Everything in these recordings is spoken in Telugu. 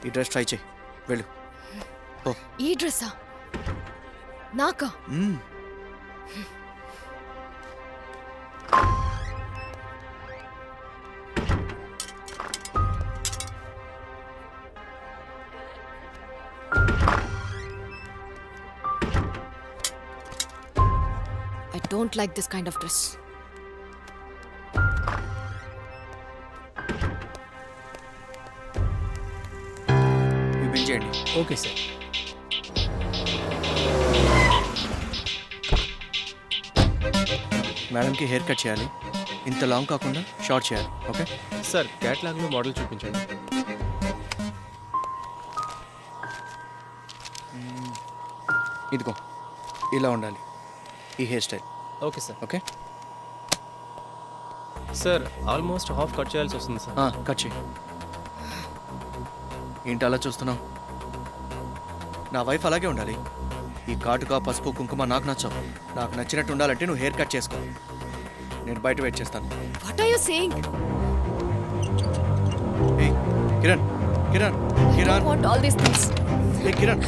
ఈ డ్రెస్ ట్రై చేయి వెళ్ళు ఓ ఈ డ్రెస్సా నాకా I don't like this kind of dress. You bill చేయండి. Okay sir. మేడంకి హెయిర్ కట్ చేయాలి, ఇంత లాంగ్ కాకుండా షార్ట్ చేయాలి. ఓకే సార్ క్యాటలాగ్లో మోడల్ చూపించండి. ఇదిగో ఇలా ఉండాలి ఈ hair style. Okay sir. Okay sir almost half cut చేయాల్సి వస్తుంది సార్. కట్ చేయి. ఏంటి అలా చూస్తున్నావు? నా వైఫ్ అలాగే ఉండాలి. ఈ కాటుక పసుపు కుంకుమ నాకు నచ్చవు. నాకు నచ్చినట్టు ఉండాలంటే నువ్వు హెయిర్ కట్ చేసుకో. నేను బయట వెయిట్ చేస్తాను. What are you saying? Hey, Kiran Kiran I Kiran. don't want all these things. Hey, Kiran.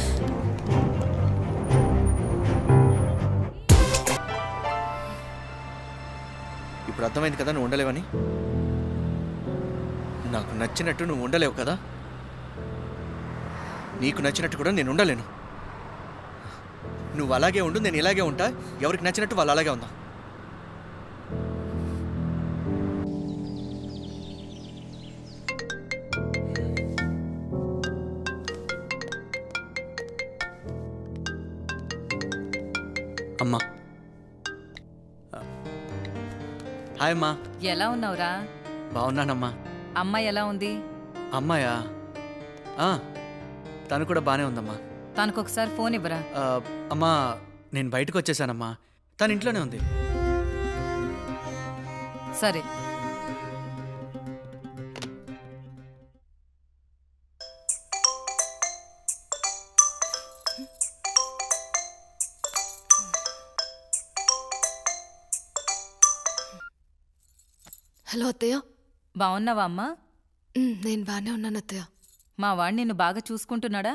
ఇప్పుడు అర్థమైంది కదా నువ్వు ఉండలేవని. నాకు నచ్చినట్టు నువ్వు ఉండలేవు కదా. నీకు నచ్చినట్టు కూడా నేను ఉండలేను. నువ్వు అలాగే ఉండు, నేను ఇలాగే ఉంటా. ఎవరికి నచ్చినట్టు వాళ్ళు అలాగే ఉందా. అమ్మా హాయ్ అమ్మా. ఎలా ఉన్నావురా? బాగున్నానమ్మా. అమ్మాయి ఎలా ఉంది? అమ్మాయా? తను కూడా బాగానే ఉందమ్మా. తనకొకసారి ఫోన్ ఇవ్వరా? అమ్మా నేను బయటకు వచ్చేసానమ్మా. తను ఇంట్లోనే ఉంది. సరే. హలో అత్తయ్య. బాగున్నావా అమ్మా? నేను బాగానే ఉన్నాను అత్తయ్య. మా వాడు నిన్ను బాగా చూసుకుంటున్నాడా?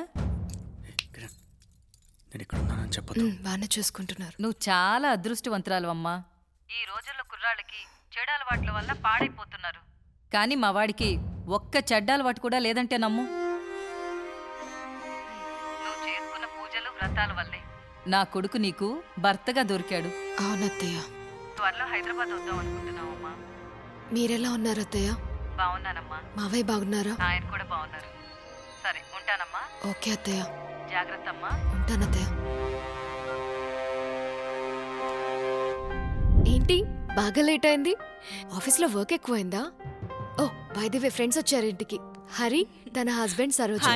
నేను ఇక్కడ ఉన్నానని చెప్పొద్దు. బాగానే చూసుకుంటున్నారు. నువ్వు చాలా అదృష్టవంతురాలు అమ్మా. ఈ రోజుల్లో కుర్రాళ్ళకి చెడు అలవాట్ల వల్ల పాడైపోతున్నారు. కానీ మా వాడికి ఒక్క చెడ్డ అలవాటు కూడా లేదంటే నమ్ము. నువ్వు చేసుకున్న పూజలు వ్రతాల వల్లే నా కొడుకు నీకు భర్తగా దొరికాడు. అవునత్తయ్య. త్వరలో హైదరాబాద్ వద్దాం అనుకుంటున్నావమ్మా. మీరెలా ఉన్నారు అత్తయ్య? బాగున్నానమ్మా. మావయ్య బాగున్నారా? ఆయన కూడా బాగున్నారు. సరే ఉంటానమ్మా. ఓకే అత్తయ్య. జాగ్రత్త అమ్మా. ఉంటానత్తయ్య. ఏంటి బాగా లేట్ అయింది? ఆఫీస్లో వర్క్ ఎక్కువైందా? Oh by the way friends వచ్చారు ఇంటికి. హరి తన husband Saroja.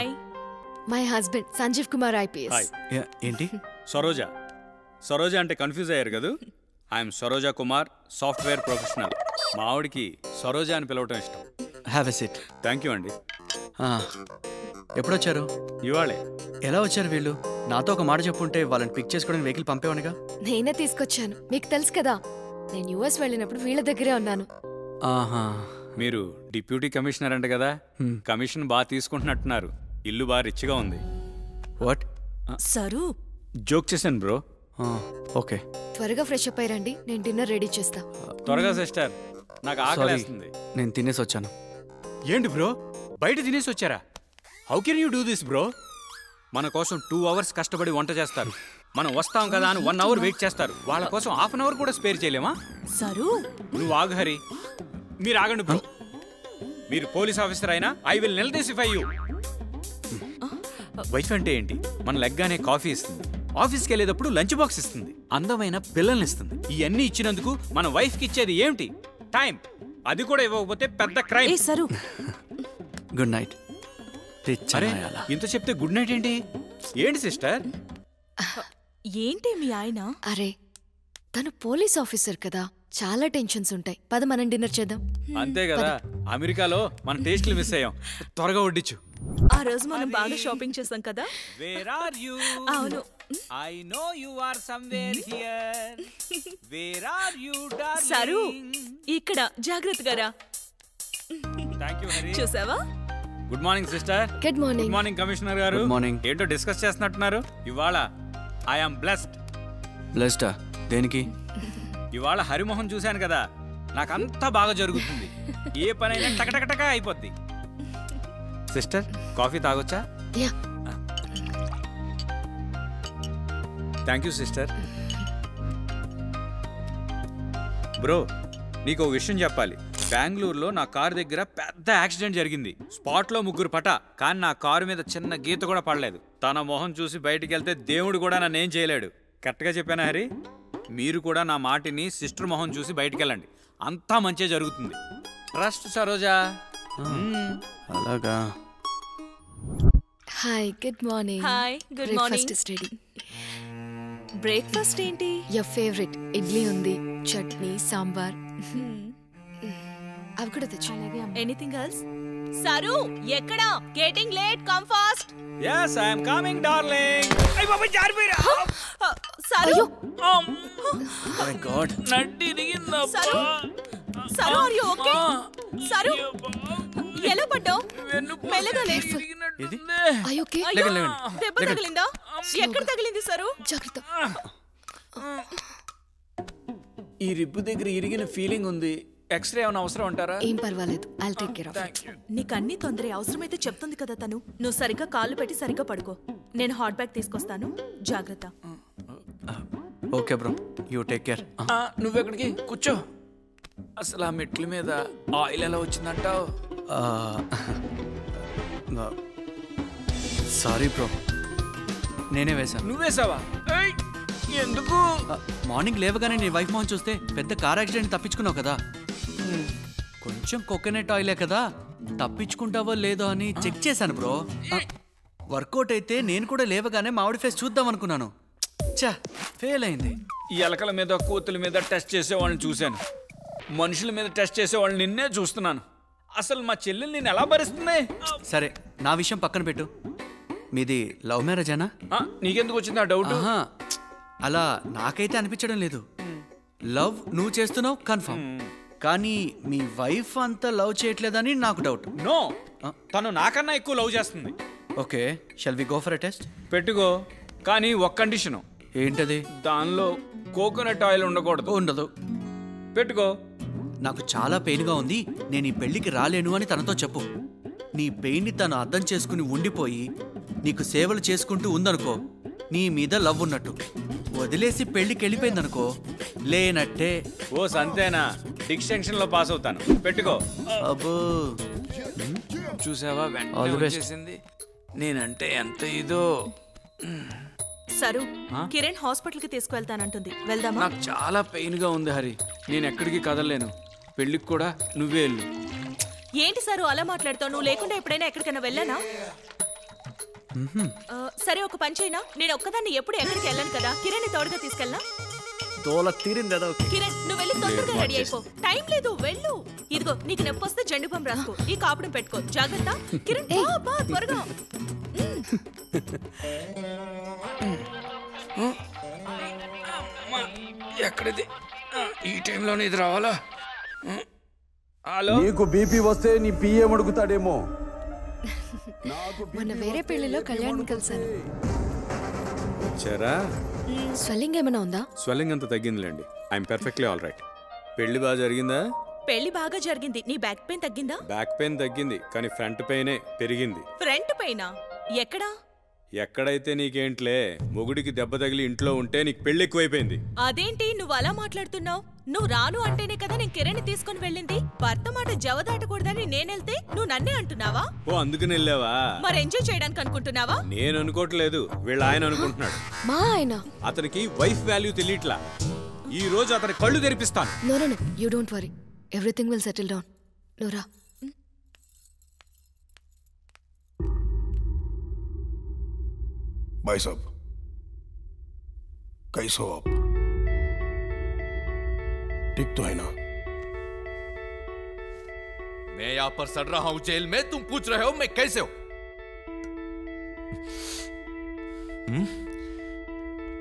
My husband Sanjeev Kumar IPS. ఏంటి సరోజ అంటే కన్ఫ్యూజ్ అయ్యారు కదా. I'm Saroja Kumar, software professional. మా ఆవిడికి సరోజ అని పిలవటం ఇష్టం. Have a sit. Thank you అండి. ఎప్పుడొచ్చారు? ఇవాళే. ఎలా వచ్చారు వీళ్ళు? నాతో ఒక మాట చెప్పుంటే వాళ్ళని పిక్ చేసుకోవడానికి వెహికల్ పంపేవానిగా. నేనే తీసుకొచ్చాను. మీకు తెలుసు కదా నేను US వెళ్ళినప్పుడు వీళ్ళ దగ్గరే ఉన్నాను. మీరు డిప్యూటీ కమిషనర్ అంట కదా. కమిషన్ బాగా తీసుకుంటున్నట్టున్నారు. ఇల్లు బాగా రిచ్గా ఉంది. వాట్? సరు జోక్ చేశాను బ్రో. ఓకే త్వరగా ఫ్రెష్ అప్ అయ్యండి. నేను డిన్నర్ రెడీ చేస్తా. త్వరగా సిస్టర్, నాకు ఆకలేస్తుంది. నేను తినేసి వచ్చాను. ఏంటి బ్రో బయట తినేసి వచ్చారా? How can you do this bro? మన కోసం 2 hours కష్టపడి వంట చేస్తారు. మనం వస్తాం కదా అని 1 hour వెయిట్ చేస్తారు. వాళ్ళ కోసం ½ an hour కూడా స్పేర్ చేయలేమా? సరు నువ్వు ఆగు హరి. మీరు ఆగండి బ్రో. మీరు పోలీస్ ఆఫీసర్ అయినా ఐ విల్ నిలదీసిఫై యూ. వైఫ్ అంటే ఏంటి? మన లెగ్గానే కాఫీ ఇస్తుంది, ఆఫీస్కి వెళ్ళేటప్పుడు లంచ్ బాక్స్ ఇస్తుంది, అందమైన పిల్లల్ని ఇస్తుంది. ఇవన్నీ ఇచ్చినందుకు మన వైఫ్కి ఇచ్చేది ఏమిటి? టైం. అది కూడా ఇవ్వకపోతే పెద్ద క్రైమ్. Sir good night. అరే ఇంత చెప్తే గుడ్ నైట్ ఏంటి? ఏంటి సిస్టర్? ఏంటి మీ ఆయన? అరే తను పోలీస్ ఆఫీసర్ కదా, చాలా టెన్షన్స్ ఉంటాయి. పద మనం డిన్నర్ చేద్దాం. అంతే కదా, అమెరికాలో మన టేస్ట్లు మిస్ అయ్యాం. త్వరగా వడ్డించు. ఆ రోజు మనం బాగా షాపింగ్ చేసాం కదా. Where are you? అవును. I know you are somewhere here. Where are you, darling? Sir ఇక్కడ జాగ్రత్తగా రా. Thank you, Hari. చూసావా? Good morning sister. Good good morning. Morning commissioner గారు. Good morning. ఏంటో డిస్కస్ చేస్తున్నట్టున్నారు. ఇవాళ ఐ యామ్ బ్లెస్డ్. బ్లెస్డా దేనికి? ఇవాళ హరిమోహన్ చూశాను కదా, నాకంతా బాగా జరుగుతుంది. ఏ పనైనా టకటకటక అయిపోద్ది. సిస్టర్ కాఫీ తాగొచ్చా? Yeah. Thank you sister. Bro, నీకు విషయం చెప్పాలి. బెంగళూరులో నా కారు దగ్గర పెద్ద యాక్సిడెంట్ జరిగింది. స్పాట్లో 3 పట, కానీ నా కారు మీద చిన్న గీత కూడా పడలేదు. తన మొహం చూసి బయటికి వెళ్తే దేవుడు కూడా నన్నేం చేయలేడు. కరెక్ట్గా చెప్పానా హరి? మీరు కూడా నా మాటిని సిస్టర్ మొహం చూసి బయటికి వెళ్ళండి, అంతా మంచిగా జరుగుతుంది. ట్రస్ట్ సరోజా. అలాగా. Hi, good morning. Hi, good morning. Breakfast is ready. Breakfast ఏంటి? యువర్ ఫేవరెట్ ఇడ్లీ ఉంది, చట్నీ, సాంబార్. అవి కూడా తెచ్చు. Anything else? సరు, ఎక్కడ? Getting late, come fast. yes I am coming darling. అయ్య బాబా, జారిపోయిరా. Saru, my God. నడ్డి ఇరిగిందబ్బా. Saru, Saru, are you okay? Saru, ఎలా పడ్డావు? మెల్లగా లే. ఇది ఐ ఓకే? అయ్యో, లేకండి. దెబ్బ తగిలిందా? ఎక్కడ తగిలింది సరు? జాగ్రత్త. ఈ రిబ్బు దగ్గర ఇరిగిన ఫీలింగ్ ఉంది. ఎక్స్రే ఏమైనా అవసరం అంటారా? ఏం పర్వాలేదు, I'll take care of it. నీకు అన్ని తొందర అవసరమైతే చెప్తుంది కదా తను. నువ్వు సరిగ్గా కాళ్ళు పెట్టి సరిగ్గా పడుకో. నేను హాట్ బ్యాగ్ తీసుకొస్తాను, జాగ్రత్త. Okay bro, you take care. నువ్వెక్కడికి కూర్చో. అసలు ఆ మెట్ల మీద ఆయిల్ ఎలా వచ్చిందంటావు? సారీ బ్రో, నేనే వేశాను. నువ్వేసావా? ఎందుకు? మార్నింగ్ లేవగానే నీ వైఫ్ మొహం చూస్తే పెద్ద కార్ యాక్సిడెంట్ తప్పించుకున్నావు కదా. కొంచెం కోకోనట్ ఆయిలే కదా, తప్పించుకుంటావో లేదో అని చెక్ చేశాను బ్రో. వర్కౌట్ అయితే నేను కూడా లేవగానే మామిడి ఫేస్ చూద్దాం అనుకున్నాను. చా, ఫెయిల్ అయింది. ఈ ఎలకల మీద కోతుల మీద టెస్ట్ చేసే వాళ్ళని చూశాను, మనుషుల మీద టెస్ట్ చేసే వాళ్ళని నిన్నే చూస్తున్నాను. అసలు మా చెల్లెలు నేను ఎలా భరిస్తుంది? సరే, నా విషయం పక్కన పెట్టు. మీది లవ్ మ్యారేజేనా? నీకెందుకు వచ్చింది ఆ డౌట్? ఆహా, అలా నాకైతే అనిపించడం లేదు. లవ్ నువ్వు చేస్తున్నావు కన్ఫర్మ్, కానీ మీ వైఫ్ అంతా లవ్ చేయట్లేదని నాకు డౌట్. నో, తను నాకన్నా ఎక్కువ లవ్ చేస్తుంది. Okay, shall we go for a test? పెట్టుకో, కానీ ఒక్క కండిషను. ఏంటది? దానిలో కోకోనట్ ఆయిల్ ఉండకూడదు. ఉండదు. పెట్టుకో. నాకు చాలా పెయిన్గా ఉంది, నేను ఈ పెళ్లికి రాలేను అని తనతో చెప్పు. నీ పెయిన్ని తను అర్థం చేసుకుని ఉండిపోయి నీకు సేవలు చేసుకుంటూ ఉందనుకో, నీ మీద లవ్ ఉన్నట్టు. వదిలేసి పెళ్లికి వెళ్ళిపోయిందనుకో, లేనట్టే. ఓ సంతేనా? డిస్టింక్షన్ లో పాస్ అవుతాను. పెట్టుకో. అబ్బో, చూసావా, All the వెంటనే best. వచ్చేసింది. నేనంటే ఎంత ఇదో. సరు, కిరణ్ హాస్పిటల్ కి తీసుకువెళ్తానంటుంది, వెళ్దామా? నాకు చాలా పెయిన్ గా ఉంది హరి, నేను ఎక్కడికి కదలలేను. పెళ్ళికి కూడా నువ్వే వెళ్ళు. ఏంటి సరు అలా మాట్లాడతావు? నువ్వు లేకుండా ఎప్పుడైనా ఎక్కడికైనా వెళ్ళానా? సరే, ఒక పని చేయనా? నేను ఒక్కదాన్ని ఎప్పుడు ఎక్కడికి వెళ్ళాను కదా, కిరణ్ తోడుగా తీసుకెళ్ళనా? తోల తీరింది. కిరణ్, నువ్వు వెళ్ళి తొందరగా రెడీ అయిపో. టైం లేదు, వెళ్ళు. ఇదిగో, నీకు నొప్పి వస్తే జెండు బామ్ రాసుకో, ఈ కాపుడం పెట్టుకో, జాగ్రత్త. కిరణ్, బా త్వరగా. ఎక్కడిది? ఈ టైంలోనే ఇది రావాలా? హలో, నీకు బీపీ వస్తే నీ పిఏ అడుగుతాడేమో. మొన్న వేరే పెళ్లిలో కళ్యాణ్ కలిసాను. వచ్చారా? స్వెల్లింగ్ ఏమైనా ఉందా? స్వెల్లింగ్ అంతా తగ్గిందిలేండి. I'm perfectly all right. పెళ్లి బాగా జరిగిందా? పెళ్లి బాగా జరిగింది. నీ బ్యాక్ పెయిన్ తగ్గిందా? బ్యాక్ పెయిన్ తగ్గింది, కానీ ఫ్రంట్ పెయినే పెరిగింది. ఫ్రంట్ పెయినా? ఎక్కడా? ఎక్కడైతే నీకేంట్లే, మొగుడికి దెబ్బ తగిలి ఇంట్లో ఉంటే నీకు పెళ్లి ఎక్కువైపోయింది. అదేంటి నువ్వు అలా మాట్లాడుతున్నావు? నువ్వు రాను అంటేనే కదా నేను కిరణ్ తీసుకుని వెళ్ళింది. భర్త మాట జవదాటకూడదని నేనెళ్తే నువ్వు నన్నే అంటున్నావా? ఓ, అందుకని వెళ్ళావా? మరి ఎంజాయ్ చేయడానికి అనుకుంటున్నావా? నేను అనుకోవట్లేదు, వీళ్ళ ఆయన అనుకుంటున్నాడు. మా ఆయన? అతనికి వైఫ్ వాల్యూ తెలియట్లా. ఈ రోజు అతని కళ్ళు తెరిపిస్తాను. No no no, you don't worry, everything will settle down. నోరా. भाई साहब, कैसे हो आप? ठीक तो है ना? मैं यहां पर सड़ रहा हूं जेल में, तुम पूछ रहे हो मैं कैसे हूं?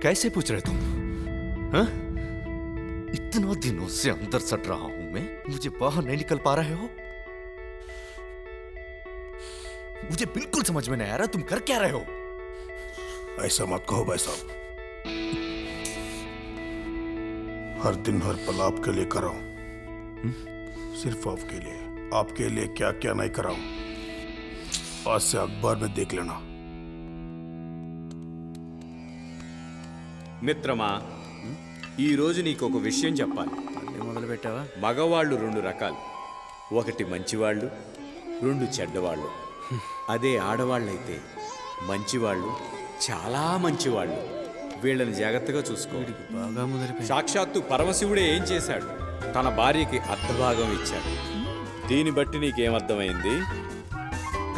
कैसे पूछ रहे तुम? हाँ? इतना दिनों से अंदर सड़ रहा हूं मैं, मुझे बाहर नहीं निकल पा रहे हो? मुझे बिल्कुल समझ में नहीं आ रहा तुम कर क्या रहे हो? ऐसा मत कहो भाई साहब, हर दिन हर पल आपके लिए कर रहा हूं, सिर्फ आपके लिए क्या क्या नहीं कर रहा हूं, आज से अखबार में देख लेना। మిత్రమా, ఈరోజు నీకు ఒక విషయం చెప్పాలి. మొదలు పెట్టావా? మగవాళ్ళు 2 రకాలు, ఒకటి మంచివాళ్ళు, 2 చెడ్డవాళ్ళు. అదే ఆడవాళ్ళైతే మంచివాళ్ళు, చాలా మంచివాళ్ళు. వీళ్ళని జాగ్రత్తగా చూసుకోవాలి. బాగా మొదలు సాక్షాత్తు పరమశివుడే ఏం చేశాడు? తన భార్యకి అర్ధభాగం ఇచ్చాడు. దీన్ని బట్టి నీకేమర్థమైంది?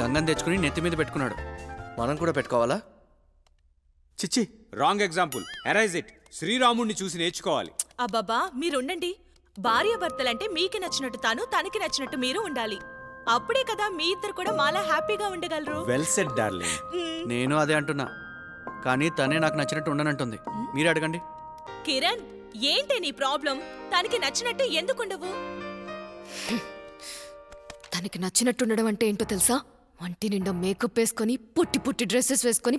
గంగం తెచ్చుకుని నెత్తి మీద పెట్టుకున్నాడు. మనం కూడా పెట్టుకోవాలా? చిచ్చి, రాంగ్ ఎగ్జాంపుల్. Erase it. శ్రీరాముణ్ణి చూసి నేర్చుకోవాలి. అబ్బబ్బా మీరుండండి. భార్యాభర్తలంటే మీకు నచ్చినట్టు తాను, తనకి నచ్చినట్టు మీరు ఉండాలి. అప్పుడే కదా మీ ఇద్దరు కూడా మాలా హ్యాపీగా ఉండగలరు. Well said darling. నేను అదే అంటున్నా, కానీ తనే నాకు నచ్చినట్టు ఉండనంటుంది. మీరే అడగండి. కిరణ్, ఏంటి నీ ప్రాబ్లం? తనకి నచ్చినట్టు ఎందుకుండవు? తనకి నచ్చినట్టు ఉండడం అంటే ఏంటో తెలుసా? వంటి నిండా మేకప్ వేసుకొని పుట్టి పుట్టి డ్రెస్సెస్ వేసుకొని